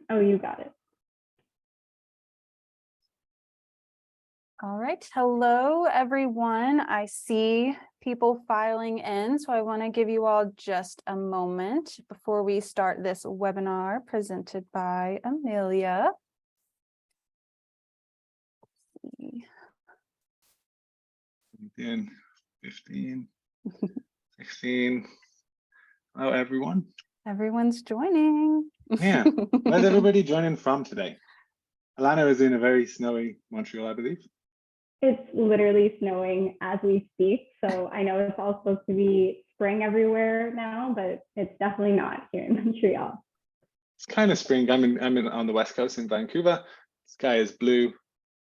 Oh, you got it. All right. Hello, everyone. I see people filing in, so I want to give you all just a moment before we start this webinar presented by Amelia. 15, 16. Hello, everyone. Everyone's joining. Yeah, where's everybody joining from today? Alanna is in a very snowy Montreal, I believe. It's literally snowing as we speak. So I know it's all supposed to be spring everywhere now, but it's definitely not here in Montreal. It's kind of spring. I'm on the West Coast in Vancouver. Sky is blue.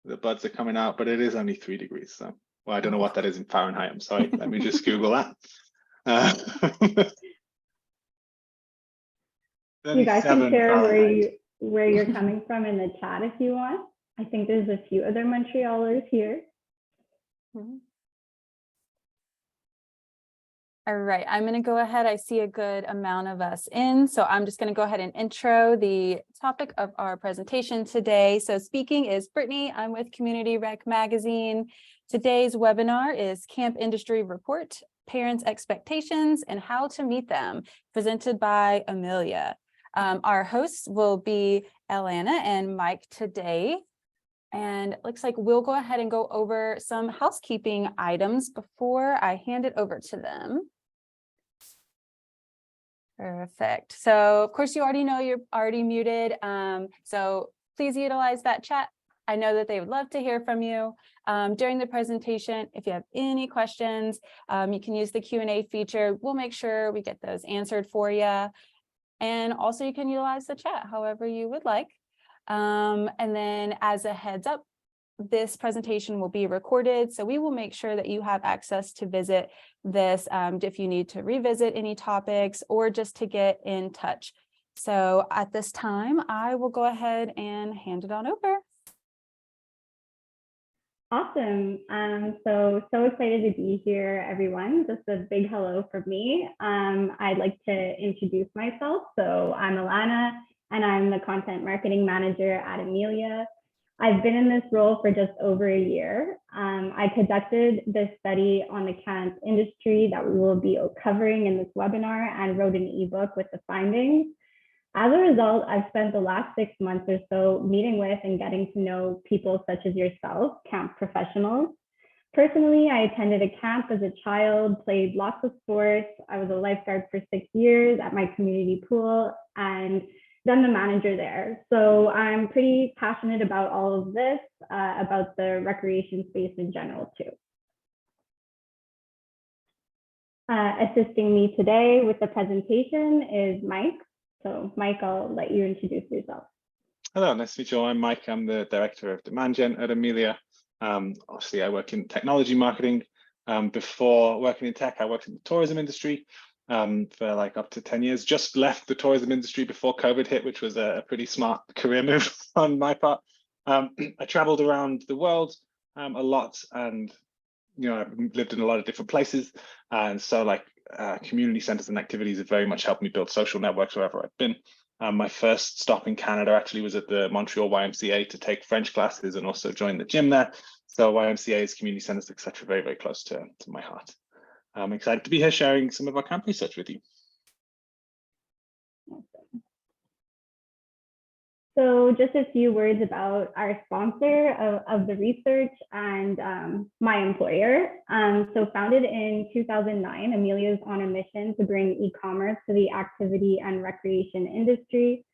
The buds are coming out, but it is only 3 degrees. So, well, I don't know what that is in Fahrenheit. I'm sorry. Let me just Google that. You guys can share where you're coming from in the chat if you want. I think there's a few other Montrealers here. All right, I'm going to go ahead. I see a good amount of us in, so I'm just going to go ahead and intro the topic of our presentation today. So speaking is Brittany. I'm with Community Rec Magazine. Today's webinar is Camp Industry Report, Parents' Expectations and How to Meet Them, presented by Amelia. Our hosts will be Alanna and Mike today. And it looks like we'll go ahead and go over some housekeeping items before I hand it over to them. Perfect. So of course you already know you're already muted. So please utilize that chat. I know that they would love to hear from you during the presentation. If you have any questions, you can use the Q&A feature. We'll make sure we get those answered for you. And also you can utilize the chat however you would like. And then as a heads up, this presentation will be recorded. So we will make sure that you have access to visit this if you need to revisit any topics or just to get in touch. So at this time, I will go ahead and hand it on over. Awesome. So excited to be here, everyone. Just a big hello from me. I'd like to introduce myself. So I'm Alanna, and I'm the content marketing manager at Amilia. I've been in this role for just over a year. I conducted this study on the camp industry that we will be covering in this webinar and wrote an ebook with the findings. As a result, I've spent the last 6 months or so meeting with and getting to know people such as yourself, camp professionals. Personally, I attended a camp as a child, played lots of sports. I was a lifeguard for 6 years at my community pool and then the manager there. So I'm pretty passionate about all of this, about the recreation space in general too. Assisting me today with the presentation is Mike. So Mike, I'll let you introduce yourself. Hello, nice to meet you all. I'm Mike. I'm the director of demand gen at Amelia. Obviously, I work in technology marketing. Before working in tech, I worked in the tourism industry for like up to 10 years. Just left the tourism industry before COVID hit, which was a pretty smart career move on my part. I traveled around the world a lot, and I've lived in a lot of different places, and so like community centers and activities have very much helped me build social networks wherever I've been. My first stop in Canada actually was at the Montreal YMCA to take French classes and also join the gym there. So YMCA's, community centers, etc., very, very close to my heart. I'm excited to be here sharing some of our camp research with you. So just a few words about our sponsor of the research and my employer. So founded in 2009, Amelia is on a mission to bring e-commerce to the activity and recreation industry.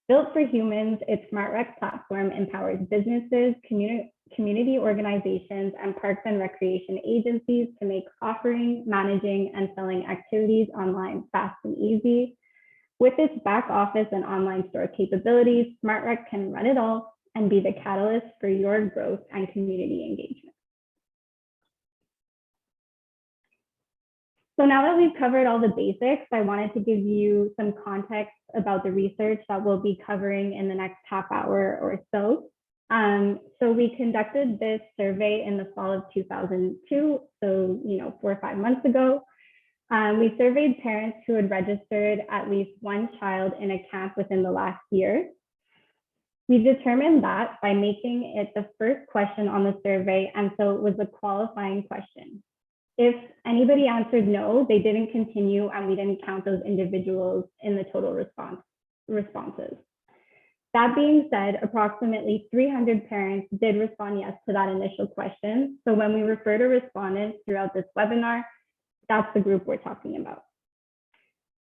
Built for humans, its SmartRec platform empowers businesses, community organizations, and parks and recreation agencies to make offering, managing, and selling activities online fast and easy. With its back office and online store capabilities, SmartRec can run it all and be the catalyst for your growth and community engagement. So now that we've covered all the basics, I wanted to give you some context about the research that we'll be covering in the next half hour or so. So we conducted this survey in the fall of 2002, so 4 or 5 months ago. We surveyed parents who had registered at least one child in a camp within the last year. We determined that by making it the first question on the survey, and so it was a qualifying question. If anybody answered no, they didn't continue and we didn't count those individuals in the total responses. That being said, approximately 300 parents did respond yes to that initial question. So when we refer to respondents throughout this webinar, that's the group we're talking about.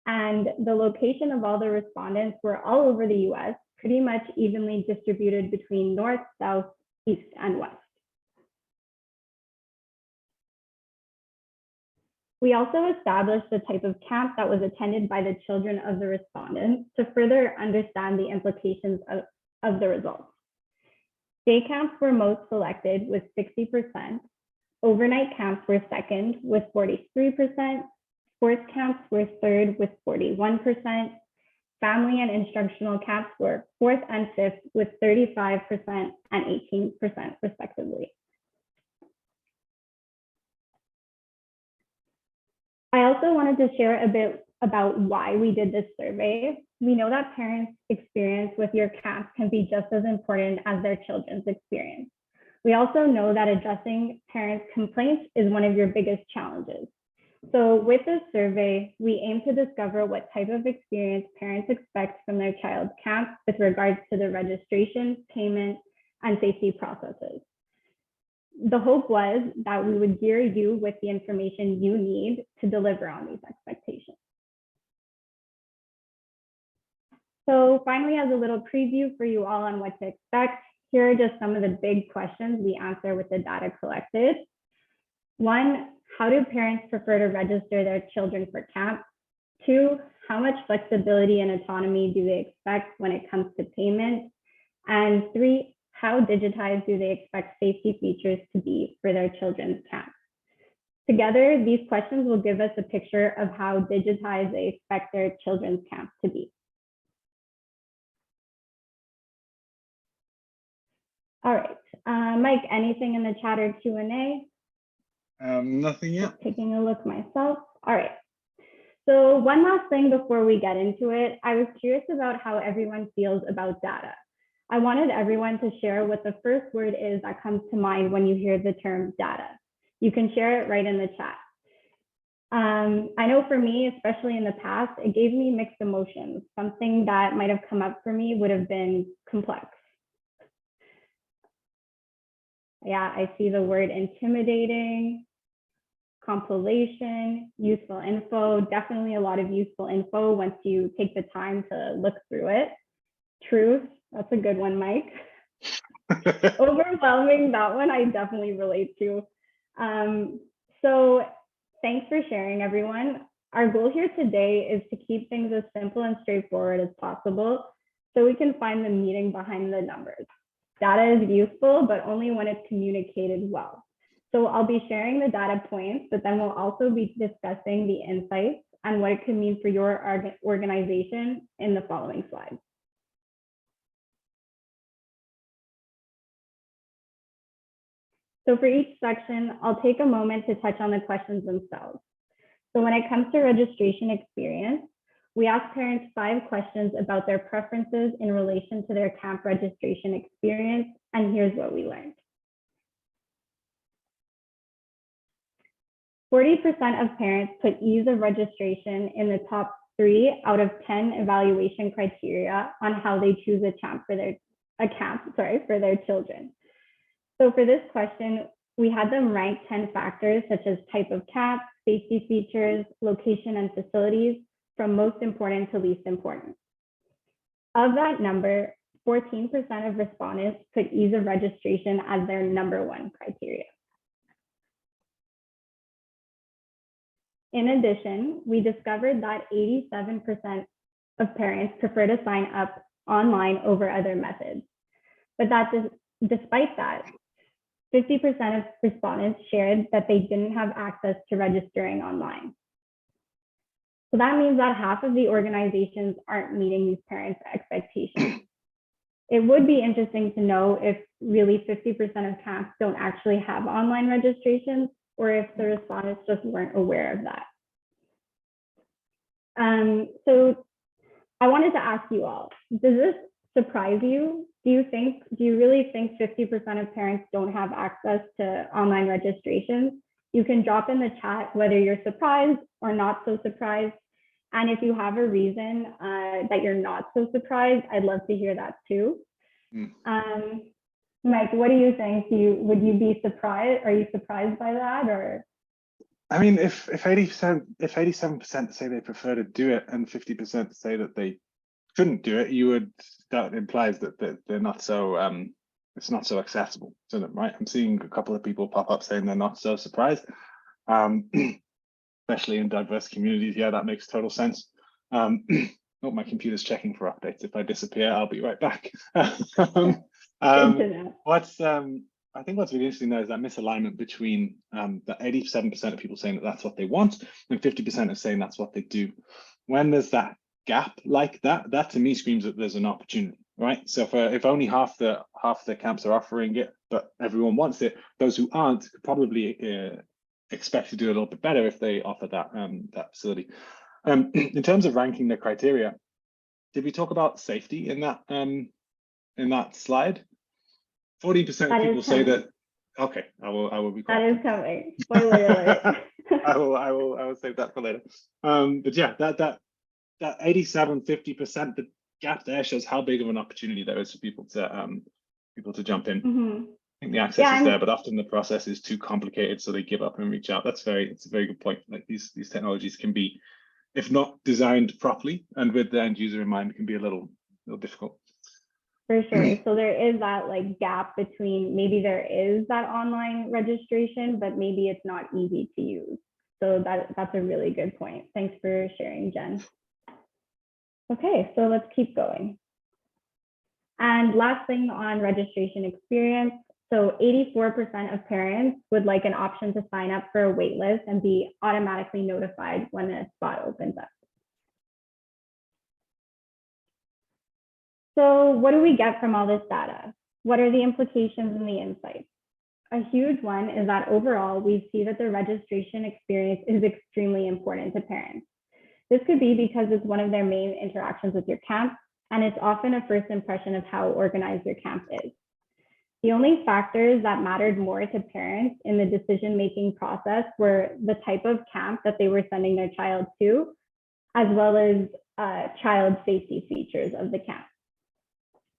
And the location of all the respondents were all over the US, pretty much evenly distributed between north, south, east, and west. We also established the type of camp that was attended by the children of the respondents to further understand the implications of the results. Day camps were most selected with 60%. Overnight camps were second with 43%. Sports camps were third with 41%. Family and instructional camps were fourth and fifth with 35% and 18% respectively. I also wanted to share a bit about why we did this survey. We know that parents' experience with your camp can be just as important as their children's experience. We also know that addressing parents' complaints is one of your biggest challenges. So with this survey, we aim to discover what type of experience parents expect from their child's camp with regards to the registration, payment, and safety processes. The hope was that we would gear you with the information you need to deliver on these expectations. So finally, as a little preview for you all on what to expect, here are just some of the big questions we answer with the data collected. 1, how do parents prefer to register their children for camp? 2, how much flexibility and autonomy do they expect when it comes to payment? And 3, how digitized do they expect safety features to be for their children's camp? Together, these questions will give us a picture of how digitized they expect their children's camp to be. All right, Mike, anything in the chat or Q&A? Nothing yet. Just taking a look myself. All right. So one last thing before we get into it, I was curious about how everyone feels about data. I wanted everyone to share what the first word is that comes to mind when you hear the term data. You can share it right in the chat. I know for me, especially in the past, it gave me mixed emotions. Something that might have come up for me would have been complex. Yeah, I see the word intimidating, compilation, useful info, definitely a lot of useful info once you take the time to look through it. Truth, that's a good one, Mike. Overwhelming, that one I definitely relate to. So thanks for sharing, everyone. Our goal here today is to keep things as simple and straightforward as possible so we can find the meaning behind the numbers. Data is useful, but only when it's communicated well. So I'll be sharing the data points, but then we'll also be discussing the insights and what it could mean for your organization in the following slides. So for each section, I'll take a moment to touch on the questions themselves. So when it comes to registration experience, we asked parents 5 questions about their preferences in relation to their camp registration experience, and here's what we learned. 40% of parents put ease of registration in the top 3 out of 10 evaluation criteria on how they choose a camp for their children. So for this question, we had them rank 10 factors such as type of camp, safety features, location, and facilities from most important to least important. Of that number, 14% of respondents put ease of registration as their #1 criteria. In addition, we discovered that 87% of parents prefer to sign up online over other methods. But despite that, 50% of respondents shared that they didn't have access to registering online. So that means that half of the organizations aren't meeting these parents' expectations. It would be interesting to know if really 50% of camps don't actually have online registrations, or if the respondents just weren't aware of that. So I wanted to ask you all, does this surprise you? Do do you really think 50% of parents don't have access to online registrations? You can drop in the chat whether you're surprised or not so surprised. And if you have a reason that you're not so surprised, I'd love to hear that too. Mike, what do you think? Would you be surprised? Are you surprised by that, or? I mean, if 87% say they prefer to do it and 50% say that they couldn't do it, that implies that they're not so it's not so accessible to them, right? I'm seeing a couple of people pop up saying they're not so surprised, especially in diverse communities. Yeah, that makes total sense. Oh, my computer's checking for updates. If I disappear, I'll be right back. I think what's really interesting though is that misalignment between the 87% of people saying that that's what they want and 50% of saying that's what they do. When there's that gap like that, that to me screams that there's an opportunity, right? So if only half the camps are offering it, but everyone wants it, those who aren't could probably expect to do a little bit better if they offer that that facility. In terms of ranking the criteria, did we talk about safety in that slide? 40% of people say that. Okay, I will be quiet. That is coming. Spoiler alert. I will save that for later. But yeah, that 87-50%, the gap there shows how big of an opportunity there is for people to jump in. I think the access is there, but often the process is too complicated, so they give up and reach out. It's a very good point. Like these technologies can be, if not designed properly and with the end user in mind, can be a little difficult. For sure. So there is that like gap between maybe there is that online registration, but maybe it's not easy to use. So that's a really good point. Thanks for sharing, Jen. Okay, so let's keep going. And last thing on registration experience. So 84% of parents would like an option to sign up for a wait list and be automatically notified when a spot opens up. So what do we get from all this data? What are the implications and the insights? A huge one is that overall, we see that the registration experience is extremely important to parents. This could be because it's one of their main interactions with your camp, and it's often a first impression of how organized your camp is. The only factors that mattered more to parents in the decision-making process were the type of camp that they were sending their child to, as well as child safety features of the camp.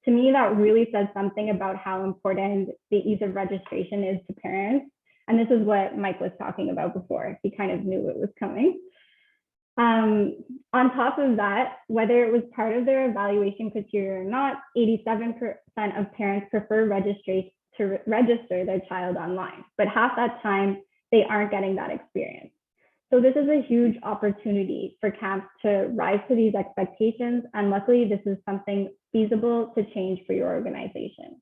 To me, that really says something about how important the ease of registration is to parents. And this is what Mike was talking about before. He kind of knew it was coming. On top of that, whether it was part of their evaluation criteria or not, 87% of parents prefer to register their child online, but half that time they aren't getting that experience. So this is a huge opportunity for camps to rise to these expectations, and luckily this is something feasible to change for your organization.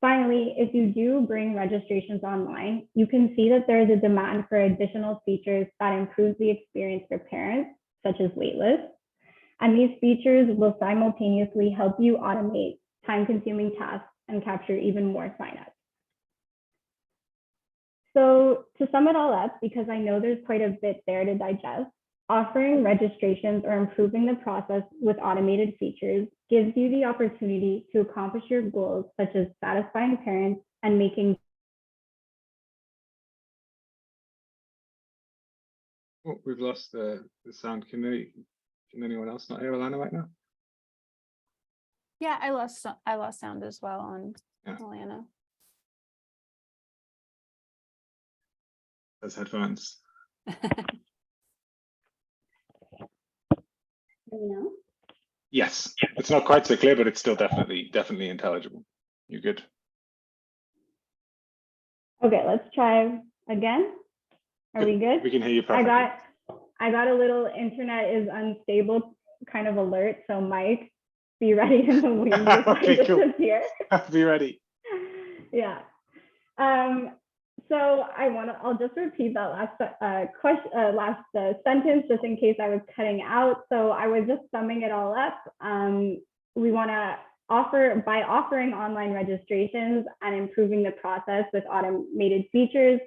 Finally, if you do bring registrations online, you can see that there is a demand for additional features that improve the experience for parents, such as waitlists. And these features will simultaneously help you automate time-consuming tasks and capture even more signups. So to sum it all up, because I know there's quite a bit there to digest, offering registrations or improving the process with automated features gives you the opportunity to accomplish your goals, such as satisfying parents and making. Oh, we've lost the sound. Can anyone else not hear Alanna right now? Yeah, I lost sound as well on Alanna. Those headphones. No? Yes, it's not quite so clear, but it's still definitely intelligible. You're good. Okay, let's try again. Are we good? We can hear you perfectly. I got a little internet is unstable kind of alert. So Mike, be ready in the wings if okay, I disappear. Cool. Be ready. Yeah. So I'll just repeat that last sentence just in case I was cutting out. So I was just summing it all up. We want to by offering online registrations and improving the process with automated features,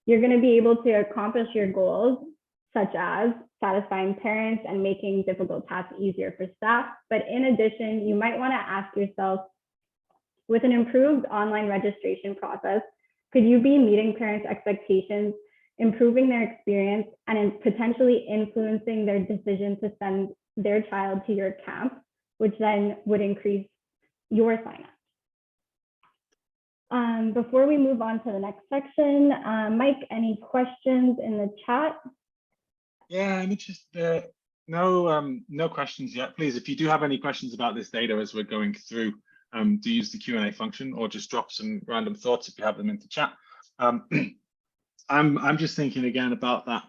you're going to be able to accomplish your goals, such as satisfying parents and making difficult tasks easier for staff. But in addition, you might want to ask yourself, With an improved online registration process, could you be meeting parents' expectations, improving their experience, and potentially influencing their decision to send their child to your camp, which then would increase your sign-up? Before we move on to the next section, Mike, any questions in the chat? Yeah, I'm interested. No questions yet. Please, if you do have any questions about this data as we're going through, do use the Q&A function or just drop some random thoughts if you have them into chat. I'm just thinking again about that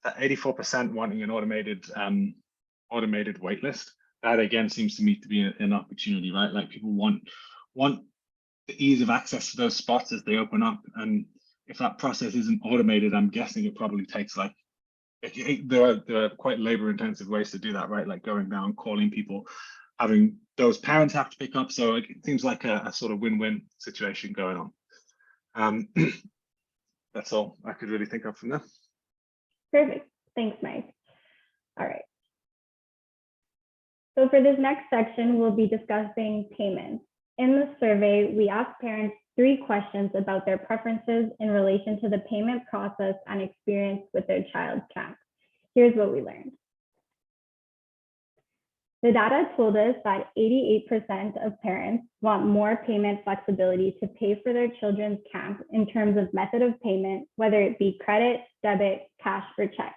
84% wanting an automated waitlist. That again seems to me to be an opportunity, right? Like people want the ease of access to those spots as they open up, and if that process isn't automated, I'm guessing it probably takes like there are quite labor-intensive ways to do that, right? Like going down, calling people, having those parents have to pick up. So it seems like a sort of win-win situation going on. That's all I could really think of from there. Perfect. Thanks, Mike. All right. So for this next section, we'll be discussing payments. In the survey, we asked parents 3 questions about their preferences in relation to the payment process and experience with their child's camp. Here's what we learned. The data told us that 88% of parents want more payment flexibility to pay for their children's camp in terms of method of payment, whether it be credit, debit, cash, or check.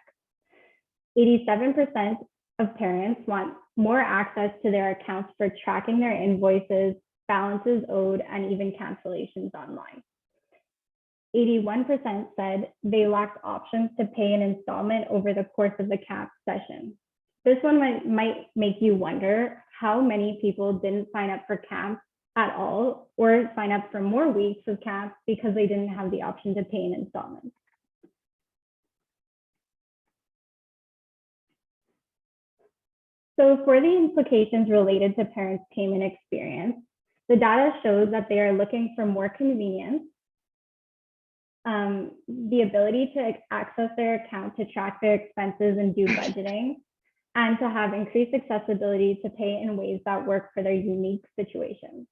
87% of parents want more access to their accounts for tracking their invoices, balances owed, and even cancellations online. 81% said they lacked options to pay an installment over the course of the camp session. This one might make you wonder how many people didn't sign up for camp at all or sign up for more weeks of camp because they didn't have the option to pay an installment. So for the implications related to parents' payment experience, the data shows that they are looking for more convenience, the ability to access their account to track their expenses and do budgeting, and to have increased accessibility to pay in ways that work for their unique situations.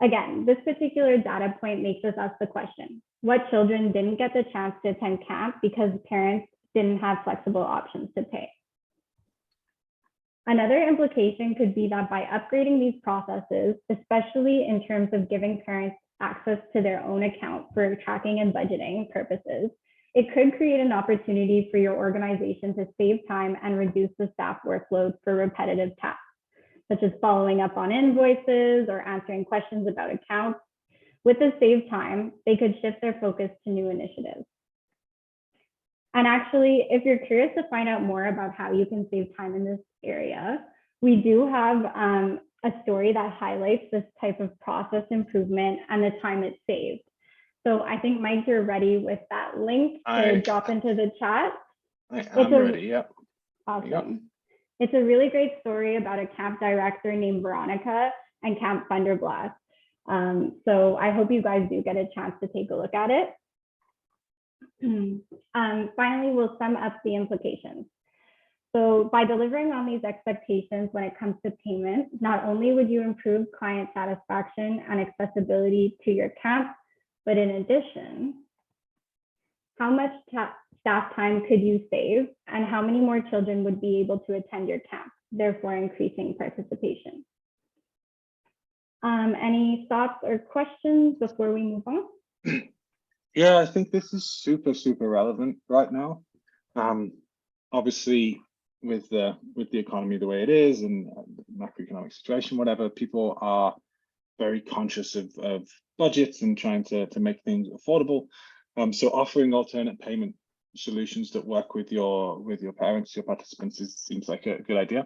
Again, this particular data point makes us ask the question, what children didn't get the chance to attend camp because parents didn't have flexible options to pay? Another implication could be that by upgrading these processes, especially in terms of giving parents access to their own account for tracking and budgeting purposes, it could create an opportunity for your organization to save time and reduce the staff workload for repetitive tasks, such as following up on invoices or answering questions about accounts. With the saved time, they could shift their focus to new initiatives. And actually, if you're curious to find out more about how you can save time in this area, we do have a story that highlights this type of process improvement and the time it saved. So I think, Mike, you're ready with that link to drop into the chat. I'm ready, yep. Awesome. It's a really great story about a camp director named Veronica and Camp Thunderblast. So I hope you guys do get a chance to take a look at it. Finally, we'll sum up the implications. So by delivering on these expectations when it comes to payment, not only would you improve client satisfaction and accessibility to your camp, but in addition, how much staff time could you save and how many more children would be able to attend your camp, therefore increasing participation? Any thoughts or questions before we move on? Yeah, I think this is super, super relevant right now. Obviously, with the economy the way it is and the macroeconomic situation, whatever, people are very conscious of budgets and trying to make things affordable. So offering alternate payment solutions that work with your parents, your participants, seems like a good idea.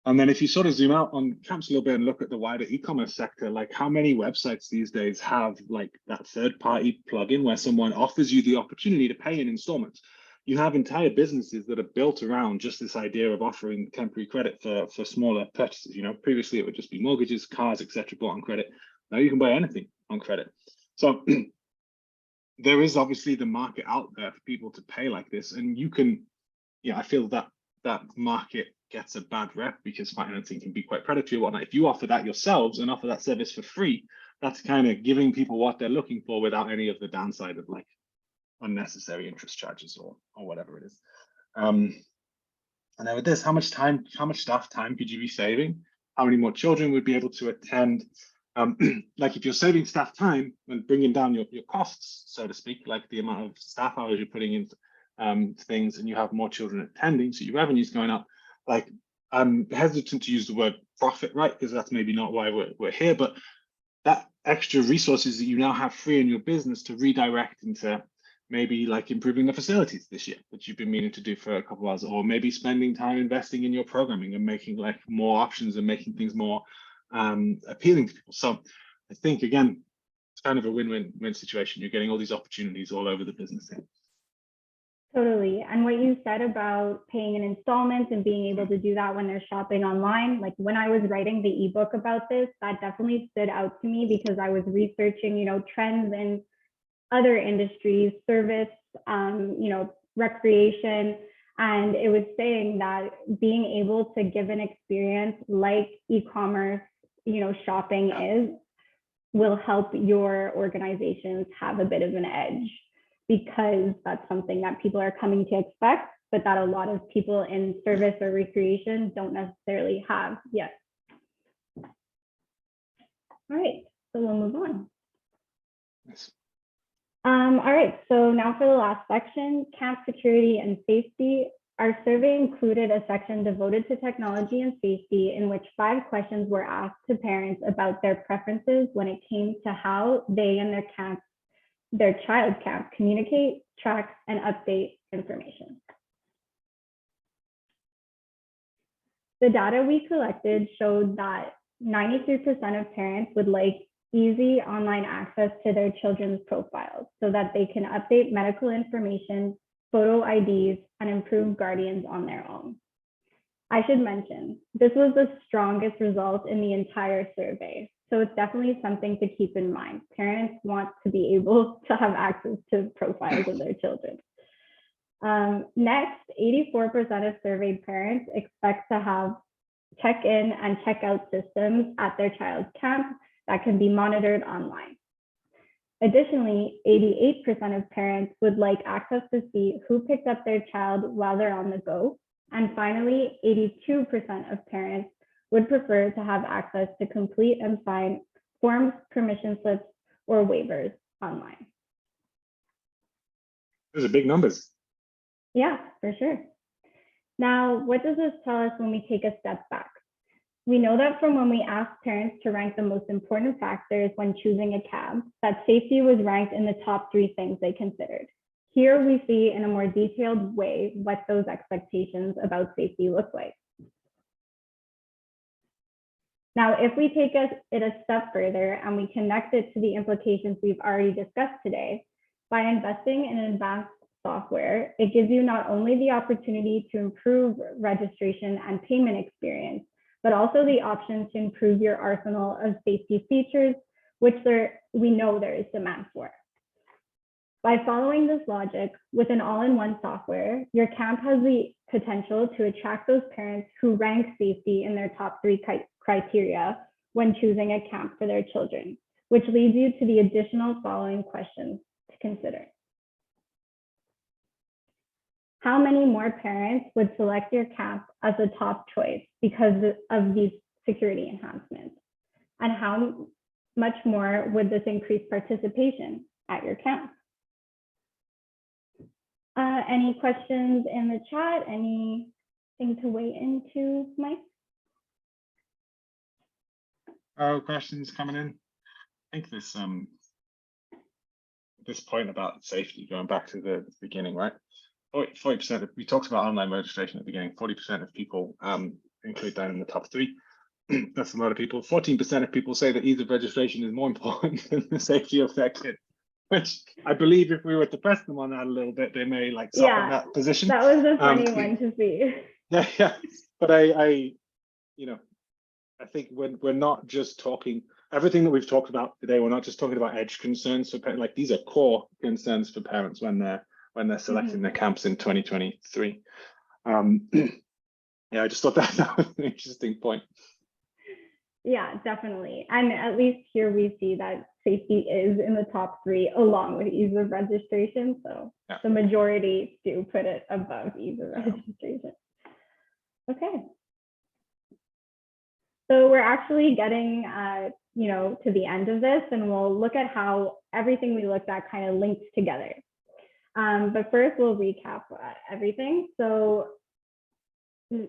And then if you sort of zoom out on camps a little bit and look at the wider e-commerce sector, like how many websites these days have like that third-party plugin where someone offers you the opportunity to pay in installments? You have entire businesses that are built around just this idea of offering temporary credit for smaller purchases. You know, previously it would just be mortgages, cars, etc., bought on credit. Now you can buy anything on credit. So there is obviously the market out there for people to pay like this, and you can, yeah, I feel that market gets a bad rep because financing can be quite predatory or whatnot. If you offer that yourselves and offer that service for free, that's kind of giving people what they're looking for without any of the downside of like unnecessary interest charges or whatever it is. And then with this, how much staff time could you be saving? How many more children would be able to attend? Like if you're saving staff time and bringing down your costs, so to speak, like the amount of staff hours you're putting in things, and you have more children attending, so your revenue's going up. Like I'm hesitant to use the word profit, right? Because that's maybe not why we're here, but that extra resources that you now have free in your business to redirect into maybe like improving the facilities this year that you've been meaning to do for a couple of hours, or maybe spending time investing in your programming and making like more options and making things more appealing to people. So I think, again, it's kind of a win-win situation. You're getting all these opportunities all over the business here. Totally. And what you said about paying in installments and being able to do that when they're shopping online, like when I was writing the ebook about this, that definitely stood out to me because I was researching, you know, trends in other industries, service, you know, recreation. And it was saying that being able to give an experience like e-commerce, you know, shopping will help your organizations have a bit of an edge, because that's something that people are coming to expect, but that a lot of people in service or recreation don't necessarily have yet. All right, so we'll move on. Yes. All right, so now for the last section, camp security and safety. Our survey included a section devoted to technology and safety, in which 5 questions were asked to parents about their preferences when it came to how they and their child camp communicate, track, and update information. The data we collected showed that 93% of parents would like easy online access to their children's profiles so that they can update medical information, photo IDs, and improve guardians on their own. I should mention, this was the strongest result in the entire survey. So it's definitely something to keep in mind. Parents want to be able to have access to profiles of their children. Next, 84% of surveyed parents expect to have check-in and check-out systems at their child's camp that can be monitored online. Additionally, 88% of parents would like access to see who picked up their child while they're on the go. And finally, 82% of parents would prefer to have access to complete and sign forms, permission slips, or waivers online. Those are big numbers. Yeah, for sure. Now, what does this tell us when we take a step back? We know that from when we asked parents to rank the most important factors when choosing a camp, that safety was ranked in the top 3 things they considered. Here we see in a more detailed way what those expectations about safety look like. Now, if we take it a step further and we connect it to the implications we've already discussed today, by investing in advanced software, it gives you not only the opportunity to improve registration and payment experience, but also the option to improve your arsenal of safety features, which we know there is demand for. By following this logic with an all-in-one software, your camp has the potential to attract those parents who rank safety in their top 3 criteria when choosing a camp for their children, which leads you to the additional following questions to consider. How many more parents would select your camp as a top choice because of these security enhancements? And how much more would this increase participation at your camp? Any questions in the chat? Anything to weigh into, Mike? Oh, questions coming in. I think this point about safety, going back to the beginning, right? 40%, we talked about online registration at the beginning, 40% of people include that in the top 3. That's a lot of people. 14% of people say that ease of registration is more important than the safety of their kid, which I believe if we were to press them on that a little bit, they may like soften that position. That was a funny one to see. Yeah. But I think we're not just talking, everything that we've talked about today, we're not just talking about edge concerns for parents. Like these are core concerns for parents when they're selecting their camps in 2023. Yeah, I just thought that was an interesting point. Yeah, definitely. And at least here we see that safety is in the top 3 along with ease of registration. So yeah, the majority do put it above ease of registration. Okay. So we're actually getting, to the end of this, and we'll look at how everything we looked at kind of links together. But first, we'll recap everything. So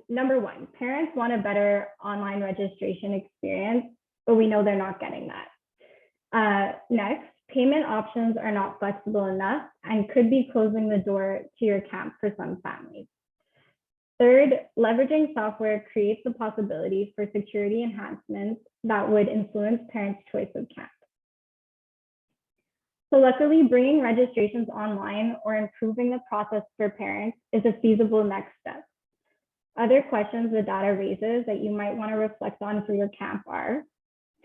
number 1, parents want a better online registration experience, but we know they're not getting that. Next, payment options are not flexible enough and could be closing the door to your camp for some families. Third, leveraging software creates the possibility for security enhancements that would influence parents' choice of camp. So luckily, bringing registrations online or improving the process for parents is a feasible next step. Other questions the data raises that you might want to reflect on for your camp are: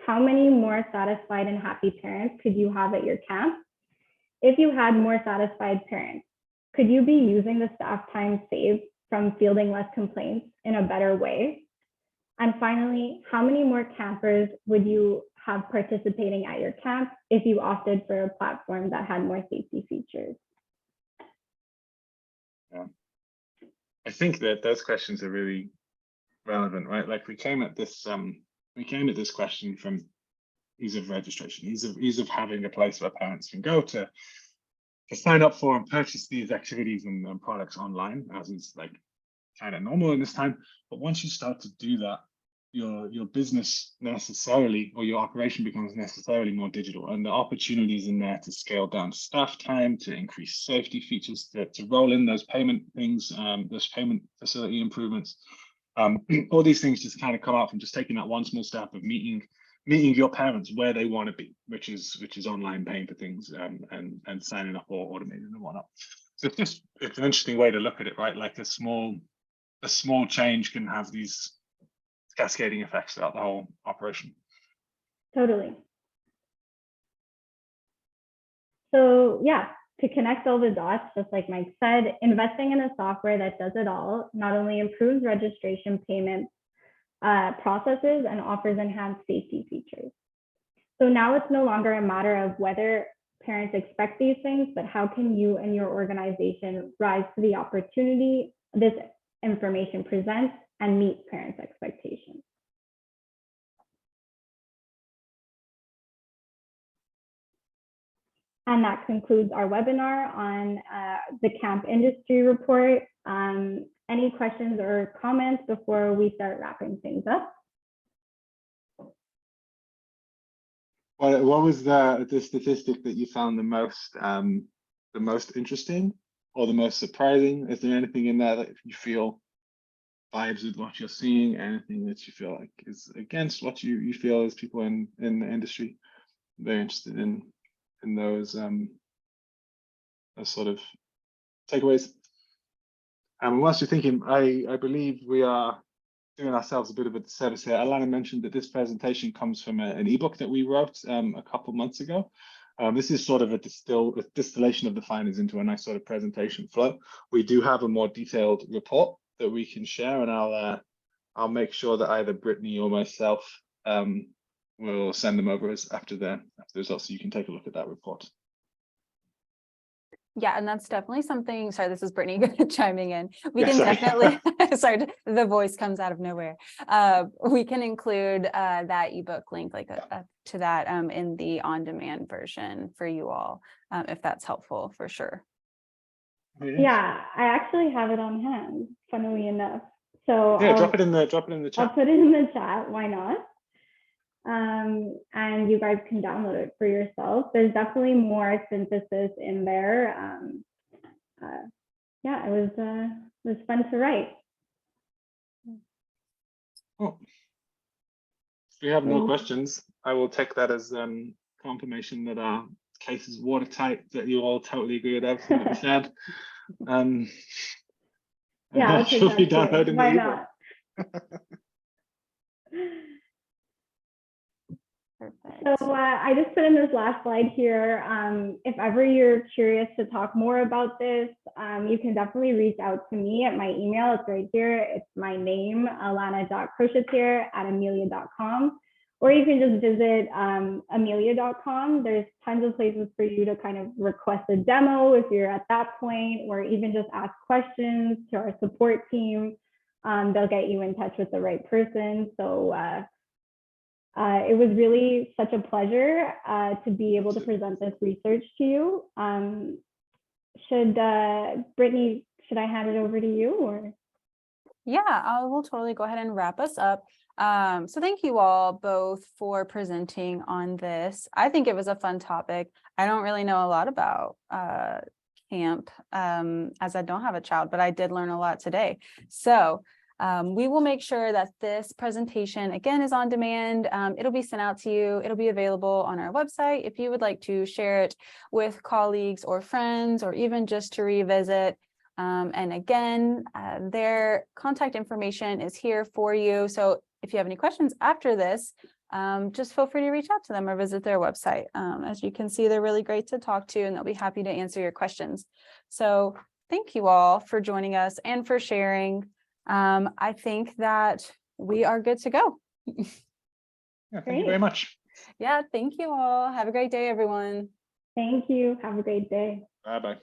how many more satisfied and happy parents could you have at your camp? If you had more satisfied parents, could you be using the staff time saved from fielding less complaints in a better way? And finally, how many more campers would you have participating at your camp if you opted for a platform that had more safety features? Yeah. I think that those questions are really relevant, right? Like we came at this question from ease of registration, ease of having a place where parents can go to sign up for and purchase these activities and products online, as is like kind of normal in this time. But once you start to do that, your business necessarily, or your operation, becomes necessarily more digital, and the opportunities in there to scale down staff time, to increase safety features, to roll in those payment things, those payment facility improvements, all these things just kind of come out from just taking that one small step of meeting your parents where they want to be, which is online paying for things, and signing up or automating and whatnot. So it's an interesting way to look at it, right? Like a small change can have these cascading effects throughout the whole operation. Totally. So yeah, to connect all the dots, just like Mike said, investing in a software that does it all not only improves registration, payment processes, and offers enhanced safety features. So now it's no longer a matter of whether parents expect these things, but how can you and your organization rise to the opportunity this information presents and meet parents' expectations. And that concludes our webinar on the camp industry report. Any questions or comments before we start wrapping things up? What was the statistic that you found the most interesting or the most surprising? Is there anything in there that you feel vibes with what you're seeing? Anything that you feel like is against what you feel as people in the industry? Very interested in those sort of takeaways. And whilst you're thinking, I believe we are doing ourselves a bit of a disservice here. Alanna mentioned that this presentation comes from an ebook that we wrote a couple months ago. This is sort of a distillation of the findings into a nice sort of presentation flow. We do have a more detailed report that we can share, and I'll make sure that either Brittany or myself will send them over after the results, so you can take a look at that report. Yeah, and that's definitely something. Sorry, this is Brittany chiming in. We can definitely, sorry, the voice comes out of nowhere. We can include that ebook link to that in the on-demand version for you all, if that's helpful, for sure. Yeah, I actually have it on hand, funnily enough. So yeah, drop it in the chat. I'll put it in the chat. Why not? And you guys can download it for yourself. There's definitely more synthesis in there. Yeah, it was fun to write. Oh. If we have no questions, I will take that as confirmation that our case is watertight, that you all totally agree with everything that we said. Yeah, I'll take that too. Why not? Perfect. So I just put in this last slide here. If ever you're curious to talk more about this, you can definitely reach out to me at my email. It's right here. It's my name, alanna.crochetiere@amelia.com. Or you can just visit amelia.com. There's tons of places for you to kind of request a demo if you're at that point, or even just ask questions to our support team. They'll get you in touch with the right person. So it was really such a pleasure to be able to present this research to you. Brittany, should I hand it over to you or? Yeah, I will totally go ahead and wrap us up. So thank you all both for presenting on this. I think it was a fun topic. I don't really know a lot about camp as I don't have a child, but I did learn a lot today. So we will make sure that this presentation again is on demand. It'll be sent out to you. It'll be available on our website if you would like to share it with colleagues or friends, or even just to revisit. And again, their contact information is here for you. So if you have any questions after this, just feel free to reach out to them or visit their website. As you can see, they're really great to talk to, and they'll be happy to answer your questions. So thank you all for joining us and for sharing. I think that we are good to go. Yeah, thank you very much. Yeah, thank you all. Have a great day, everyone. Thank you. Have a great day. Bye-bye.